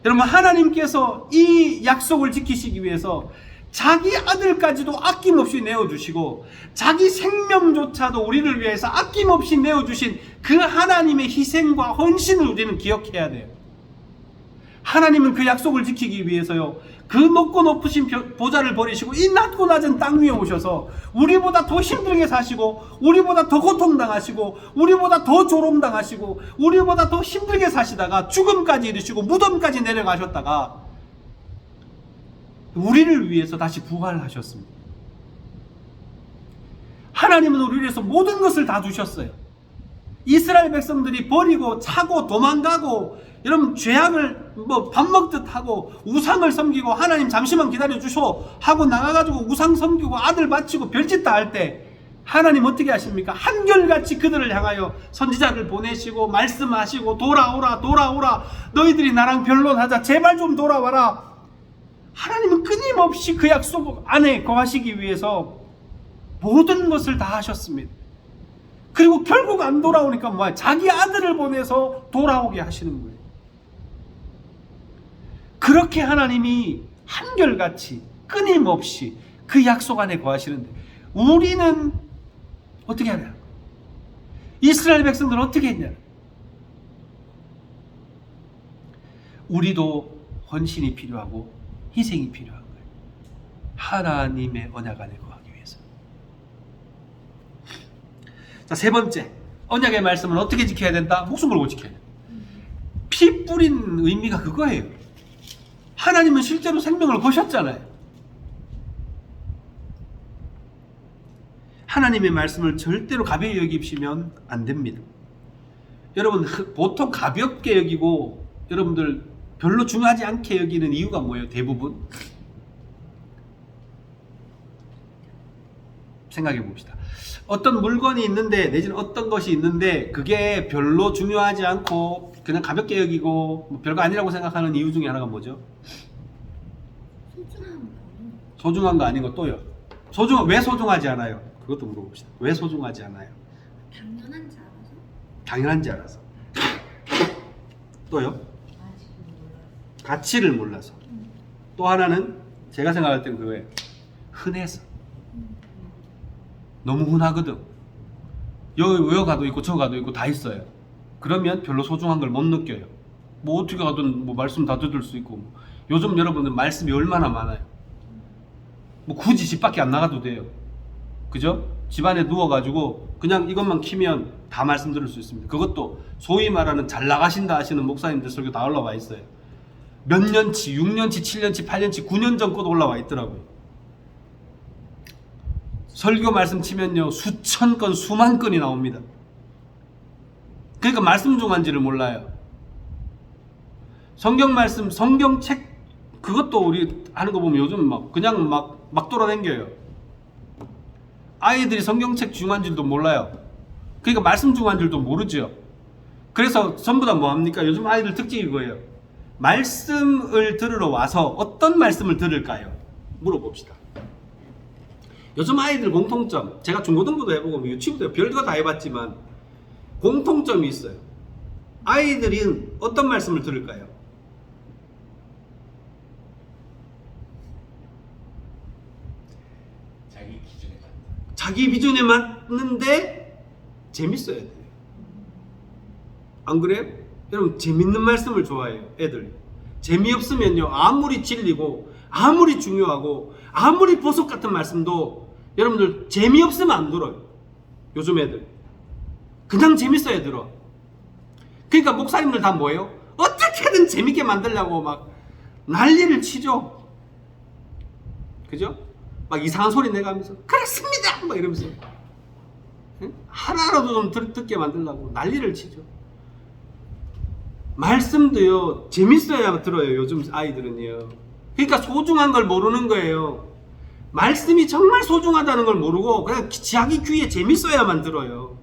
여러분, 하나님께서 이 약속을 지키시기 위해서 자기 아들까지도 아낌없이 내어주시고 자기 생명조차도 우리를 위해서 아낌없이 내어주신 그 하나님의 희생과 헌신을 우리는 기억해야 돼요. 하나님은 그 약속을 지키기 위해서요, 그 높고 높으신 보좌를 버리시고 이 낮고 낮은 땅 위에 오셔서 우리보다 더 힘들게 사시고 우리보다 더 고통당하시고 우리보다 더 조롱당하시고 우리보다 더 힘들게 사시다가 죽음까지 이르시고 무덤까지 내려가셨다가 우리를 위해서 다시 부활하셨습니다. 하나님은 우리를 위해서 모든 것을 다 주셨어요. 이스라엘 백성들이 버리고 차고 도망가고 여러분 죄악을 뭐 밥 먹듯 하고 우상을 섬기고 하나님 잠시만 기다려 주쇼 하고 나가가지고 우상 섬기고 아들 바치고 별짓 다 할 때 하나님 어떻게 하십니까? 한결같이 그들을 향하여 선지자를 보내시고 말씀하시고 돌아오라 돌아오라 너희들이 나랑 변론하자 제발 좀 돌아와라. 하나님은 끊임없이 그 약속 안에 거하시기 위해서 모든 것을 다 하셨습니다. 그리고 결국 안 돌아오니까 뭐야? 자기 아들을 보내서 돌아오게 하시는 거예요. 그렇게 하나님이 한결같이 끊임없이 그 약속 안에 거하시는데 우리는 어떻게 하냐? 이스라엘 백성들은 어떻게 했냐? 우리도 헌신이 필요하고 희생이 필요한 거예요. 하나님의 언약 안에 거하기 위해서. 자, 세 번째, 언약의 말씀은 어떻게 지켜야 된다? 목숨 걸고 지켜야 된다. 피 뿌린 의미가 그거예요. 하나님은 실제로 생명을 거셨잖아요. 하나님의 말씀을 절대로 가벼이 여기시면 안 됩니다. 여러분, 보통 가볍게 여기고 여러분들 별로 중요하지 않게 여기는 이유가 뭐예요? 대부분 생각해 봅시다. 어떤 물건이 있는데 내지는 어떤 것이 있는데 그게 별로 중요하지 않고 그냥 가볍게 여기고 뭐 별거 아니라고 생각하는 이유 중에 하나가 뭐죠? 소중한 거 아닌 거 또요. 왜 소중하지 않아요? 그것도 물어봅시다. 왜 소중하지 않아요? 당연한지 알아서. 당연한지 알아서. 또요? 가치를 몰라서. 또 하나는 제가 생각할 때는 그거예요. 흔해서. 너무 흔하거든. 여기 가도 있고 저 가도 있고 다 있어요. 그러면 별로 소중한 걸 못 느껴요. 뭐 어떻게 가든 뭐 말씀 다 듣을 수 있고 요즘 여러분은 말씀이 얼마나 많아요. 뭐 굳이 집 밖에 안 나가도 돼요. 그죠? 집안에 누워가지고 그냥 이것만 키면 다 말씀 들을 수 있습니다. 그것도 소위 말하는 잘 나가신다 하시는 목사님들 설교 다 올라와 있어요. 몇 년치, 6년치, 7년치, 8년치, 9년 전 것도 올라와 있더라고요. 설교 말씀 치면요 수천 건, 수만 건이 나옵니다. 그러니까 말씀 중한지를 몰라요. 성경 말씀, 성경책 그것도 우리 하는 거 보면 요즘 그냥 막 돌아다녀요. 아이들이 성경책 중요한 줄도 몰라요. 그러니까 말씀 중요한 줄도 모르죠. 그래서 전부 다 뭐합니까? 요즘 아이들 특징이 이거예요. 말씀을 들으러 와서 어떤 말씀을 들을까요? 물어봅시다. 요즘 아이들 공통점, 제가 중고등부도 해보고 유치부도 별거 다 해봤지만 공통점이 있어요. 아이들은 어떤 말씀을 들을까요? 자기 기준에 맞는데 재밌어야 돼요. 안 그래요? 여러분 재밌는 말씀을 좋아해요. 애들 재미없으면요 아무리 진리고 아무리 중요하고 아무리 보석 같은 말씀도 여러분들 재미없으면 안 들어요. 요즘 애들 그냥 재밌어야 들어. 그러니까 목사님들 다 뭐예요? 어떻게든 재밌게 만들려고 막 난리를 치죠. 그죠? 막 이상한 소리 내가면서 그렇습니다 막 이러면서 하나라도 좀 듣게 만들려고 난리를 치죠. 말씀도요 재밌어야 들어요. 요즘 아이들은요. 그러니까 소중한 걸 모르는 거예요. 말씀이 정말 소중하다는 걸 모르고 그냥 자기 귀에 재밌어야만 들어요.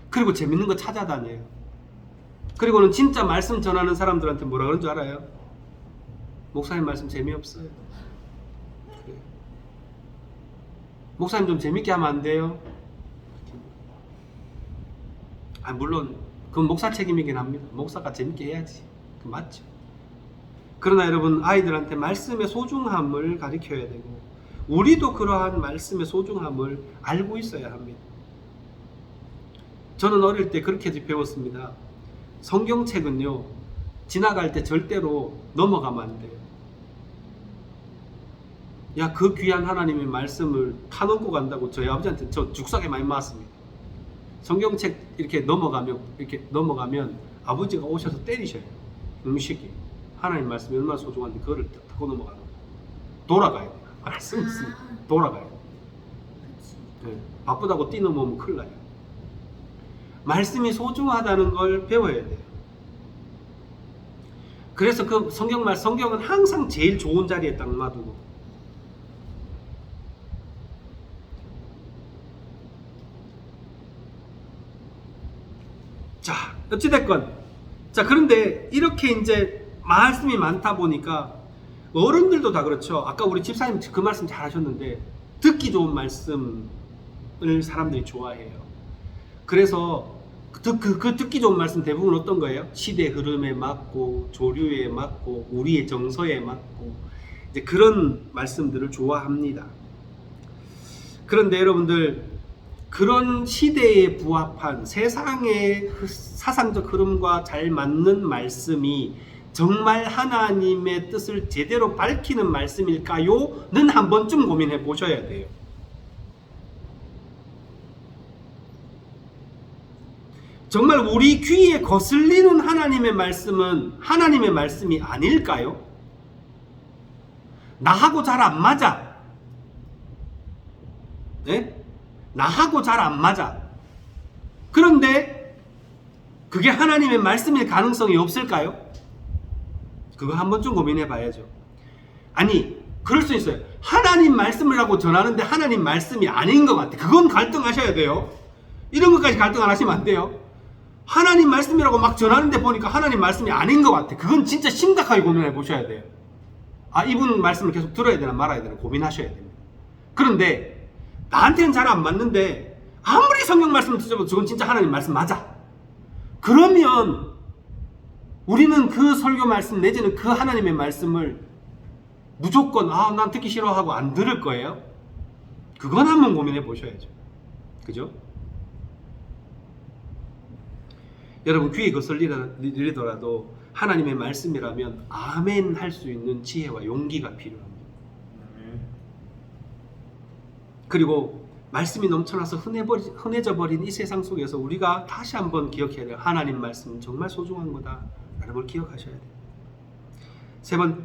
그리고 재밌는 거 찾아다녀요. 그리고는 진짜 말씀 전하는 사람들한테 뭐라 그런 줄 알아요? 목사님 말씀 재미없어요. 목사님 좀 재밌게 하면 안 돼요? 물론 그건 목사 책임이긴 합니다. 목사가 재밌게 해야지. 그 맞죠. 그러나 여러분 아이들한테 말씀의 소중함을 가르쳐야 되고 우리도 그러한 말씀의 소중함을 알고 있어야 합니다. 저는 어릴 때 그렇게 배웠습니다. 성경책은요 지나갈 때 절대로 넘어가면 안 돼요. 야, 그 귀한 하나님의 말씀을 타놓고 간다고 저희 아버지한테 저 죽사게 많이 맞았습니다. 성경책 이렇게 넘어가면 아버지가 오셔서 때리셔요. 음식이 하나님 말씀이 얼마나 소중한데 그거를 타고 넘어가는 거예요. 돌아가야 돼요. 말씀 있으면 돌아가야 돼요. 네, 바쁘다고 뛰어넘으면 큰일 나요. 말씀이 소중하다는 걸 배워야 돼요. 그래서 그 성경은 항상 제일 좋은 자리에 딱 놔두고. 자, 어찌됐건. 자, 그런데 이렇게 이제 말씀이 많다 보니까 어른들도 다 그렇죠. 아까 우리 집사님 그 말씀 잘 하셨는데, 듣기 좋은 말씀을 사람들이 좋아해요. 그래서 그 듣기 좋은 말씀 대부분 어떤 거예요? 시대 흐름에 맞고, 조류에 맞고, 우리의 정서에 맞고, 이제 그런 말씀들을 좋아합니다. 그런데 여러분들, 그런 시대에 부합한 세상의 사상적 흐름과 잘 맞는 말씀이 정말 하나님의 뜻을 제대로 밝히는 말씀일까요? 는 한 번쯤 고민해 보셔야 돼요. 정말 우리 귀에 거슬리는 하나님의 말씀은 하나님의 말씀이 아닐까요? 나하고 잘 안 맞아. 네? 나하고 잘 안 맞아. 그런데 그게 하나님의 말씀일 가능성이 없을까요? 그거 한 번쯤 고민해 봐야죠. 아니, 그럴 수 있어요. 하나님 말씀이라고 전하는데 하나님 말씀이 아닌 것 같아. 그건 갈등하셔야 돼요. 이런 것까지 갈등 안 하시면 안 돼요. 하나님 말씀이라고 막 전하는데 보니까 하나님 말씀이 아닌 것 같아. 그건 진짜 심각하게 고민해 보셔야 돼요. 아, 이분 말씀을 계속 들어야 되나 말아야 되나 고민하셔야 됩니다. 그런데 나한테는 잘 안 맞는데 아무리 성경 말씀을 뒤져봐도 저건 진짜 하나님 말씀 맞아. 그러면 우리는 그 설교 말씀 내지는 그 하나님의 말씀을 무조건 난 듣기 싫어하고 안 들을 거예요? 그건 한번 고민해 보셔야죠. 그죠? 여러분 귀에 거슬리더라도 하나님의 말씀이라면 아멘 할 수 있는 지혜와 용기가 필요합니다. 그리고 말씀이 넘쳐나서 흔해져 버린 이 세상 속에서 우리가 다시 한번 기억해야 돼요. 하나님 말씀은 정말 소중한 거다 라는 걸 기억하셔야 돼요.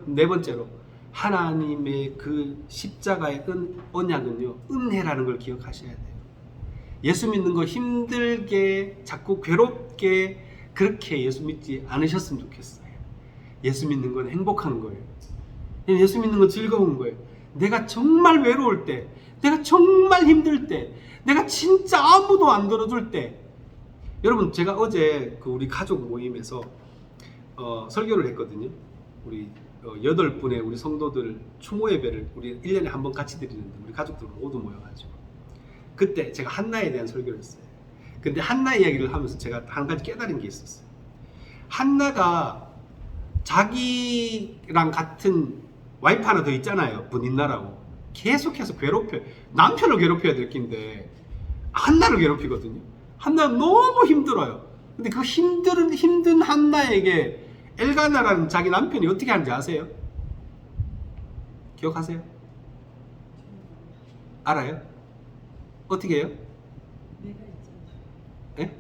네 번째로 하나님의 그 십자가의 언약은요, 은혜라는 걸 기억하셔야 돼요. 예수 믿는 거 힘들게 자꾸 괴롭게 그렇게 예수 믿지 않으셨으면 좋겠어요. 예수 믿는 건 행복한 거예요. 예수 믿는 건 즐거운 거예요. 내가 정말 외로울 때, 내가 정말 힘들 때, 내가 진짜 아무도 안 들어줄 때. 여러분, 제가 어제 그 우리 가족 모임에서 설교를 했거든요. 우리 8분의 우리 성도들 추모 예배를 우리 1년에 한 번 같이 드리는데 우리 가족들 모두 모여가지고 그때 제가 한나에 대한 설교를 했어요. 근데 한나 이야기를 하면서 제가 한 가지 깨달은 게 있었어요. 한나가 자기랑 같은 와이프 하나 더 있잖아요. 분인나라고. 계속해서 괴롭혀요. 남편을 괴롭혀야 될 낀데 한나를 괴롭히거든요. 한나가 너무 힘들어요. 근데 그 힘든 한나에게 엘가나라는 자기 남편이 어떻게 하는지 아세요? 기억하세요? 알아요? 어떻게 해요? 예?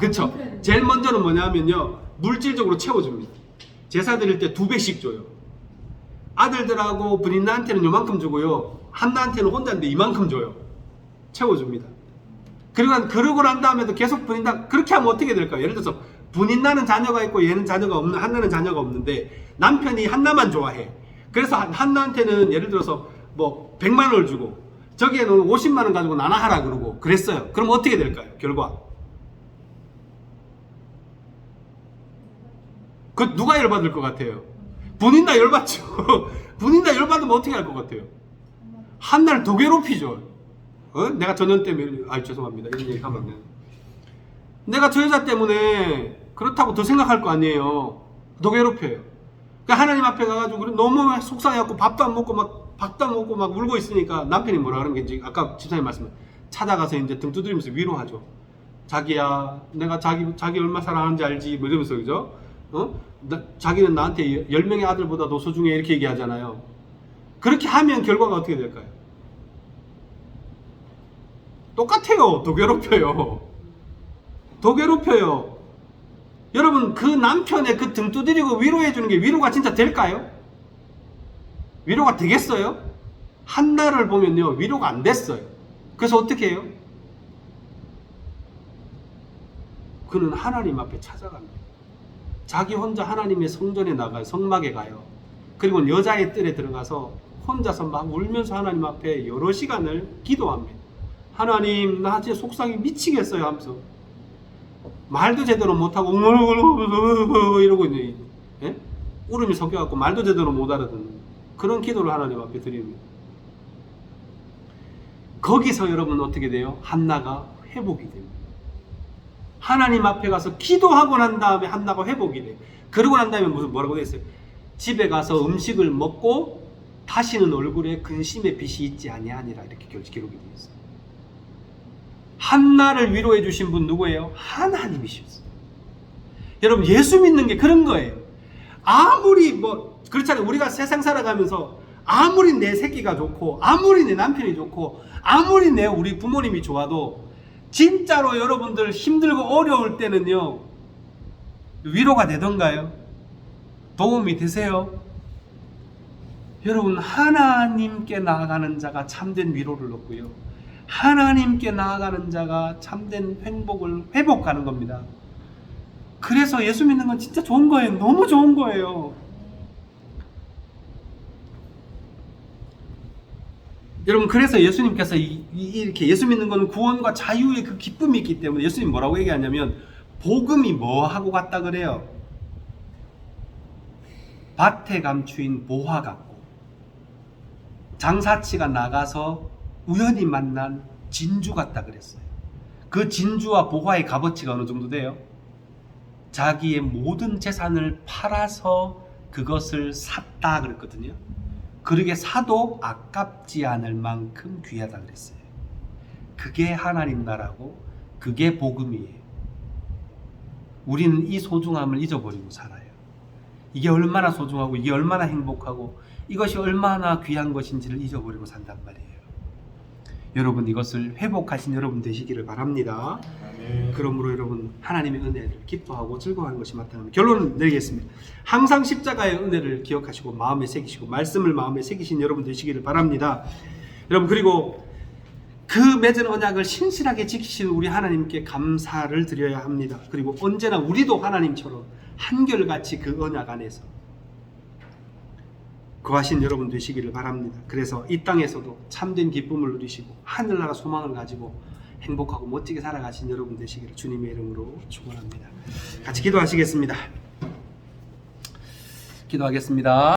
그쵸. 제일 먼저는 뭐냐면요, 물질적으로 채워줍니다. 제사 드릴 때 2배씩 줘요. 아들들하고 분인나한테는 요만큼 주고요, 한나한테는 혼자인데 이만큼 줘요. 채워줍니다. 그러고 난 다음에도 계속 분인나, 그렇게 하면 어떻게 될까요? 예를 들어서 분인나는 자녀가 있고 얘는 자녀가 없는, 한나는 자녀가 없는데 남편이 한나만 좋아해. 그래서 한나한테는 예를 들어서 뭐 100만 원을 주고 저기에는 50만 원 가지고 나눠 하라 그러고 그랬어요. 그럼 어떻게 될까요? 결과 그 누가 열받을 것 같아요? 분인나 열받죠. 분인나 열받으면 어떻게 할 것 같아요? 한나를 더 괴롭히죠. 내가 저 년 때문에 죄송합니다 이런 얘기 하면 안 돼요. 내가 저 여자 때문에 그렇다고 더 생각할 거 아니에요. 더 괴롭혀요. 그러니까 하나님 앞에 가가지고 너무 속상해갖고 밥도 안 먹고 막 울고 있으니까 남편이 뭐라 그러는 게 이제 아까 집사님 말씀 찾아가서 이제 등 두드리면서 위로하죠. 자기야, 내가 자기 얼마 사랑하는지 알지? 뭐 이러면서, 그죠? 자기는 나한테 10명의 아들보다 더 소중해 이렇게 얘기하잖아요. 그렇게 하면 결과가 어떻게 될까요? 똑같아요. 더 괴롭혀요. 더 괴롭혀요. 여러분, 그 남편의 그 등 두드리고 위로해 주는 게 위로가 진짜 될까요? 위로가 되겠어요? 한나를 보면요, 위로가 안 됐어요. 그래서 어떻게 해요? 그는 하나님 앞에 찾아갑니다. 자기 혼자 하나님의 성전에 나가요. 성막에 가요. 그리고 여자의 뜰에 들어가서 혼자서 막 울면서 하나님 앞에 여러 시간을 기도합니다. 하나님, 나 진짜 속상이 미치겠어요 하면서 말도 제대로 못하고 이러고 있는, 예? 울음이 섞여갖고 말도 제대로 못 알아듣는 그런 기도를 하나님 앞에 드립니다. 거기서 여러분 어떻게 돼요? 한나가 회복이 됩니다. 하나님 앞에 가서 기도하고 난 다음에 한나가 회복이 돼요. 그러고 난 다음에 뭐라고 돼 있어요? 집에 가서 음식을 먹고 다시는 얼굴에 근심의 빛이 있지 아니하니라, 이렇게 기록이 되어 있어요. 한나를 위로해 주신 분 누구예요? 하나님이셨어요. 여러분, 예수 믿는 게 그런 거예요. 아무리 그렇잖아요. 우리가 세상 살아가면서 아무리 내 새끼가 좋고 아무리 내 남편이 좋고 아무리 우리 부모님이 좋아도 진짜로 여러분들 힘들고 어려울 때는요, 위로가 되던가요? 도움이 되세요? 여러분, 하나님께 나아가는 자가 참된 위로를 얻고요, 하나님께 나아가는 자가 참된 행복을 회복하는 겁니다. 그래서 예수 믿는 건 진짜 좋은 거예요. 너무 좋은 거예요. 여러분, 그래서 예수님께서 이렇게 예수 믿는 건 구원과 자유의 그 기쁨이 있기 때문에 예수님 뭐라고 얘기하냐면, 복음이 뭐 하고 같다 그래요? 밭에 감추인 보화 같고 장사치가 나가서 우연히 만난 진주 같다 그랬어요. 그 진주와 보화의 값어치가 어느 정도 돼요? 자기의 모든 재산을 팔아서 그것을 샀다 그랬거든요. 그러게 사도 아깝지 않을 만큼 귀하다 그랬어요. 그게 하나님 나라고 그게 복음이에요. 우리는 이 소중함을 잊어버리고 살아요. 이게 얼마나 소중하고 이게 얼마나 행복하고 이것이 얼마나 귀한 것인지를 잊어버리고 산단 말이에요. 여러분, 이것을 회복하신 여러분 되시기를 바랍니다. 아멘. 그러므로 여러분, 하나님의 은혜를 기뻐하고 즐거워하는 것이 마땅합니다. 결론을 내리겠습니다. 항상 십자가의 은혜를 기억하시고 마음에 새기시고 말씀을 마음에 새기신 여러분 되시기를 바랍니다. 여러분, 그리고 그 맺은 언약을 신실하게 지키시는 우리 하나님께 감사를 드려야 합니다. 그리고 언제나 우리도 하나님처럼 한결같이 그 언약 안에서 거하신 여러분 되시기를 바랍니다. 그래서 이 땅에서도 참된 기쁨을 누리시고 하늘나라 소망을 가지고 행복하고 멋지게 살아가신 여러분 되시기를 주님의 이름으로 축원합니다. 같이 기도하시겠습니다. 기도하겠습니다.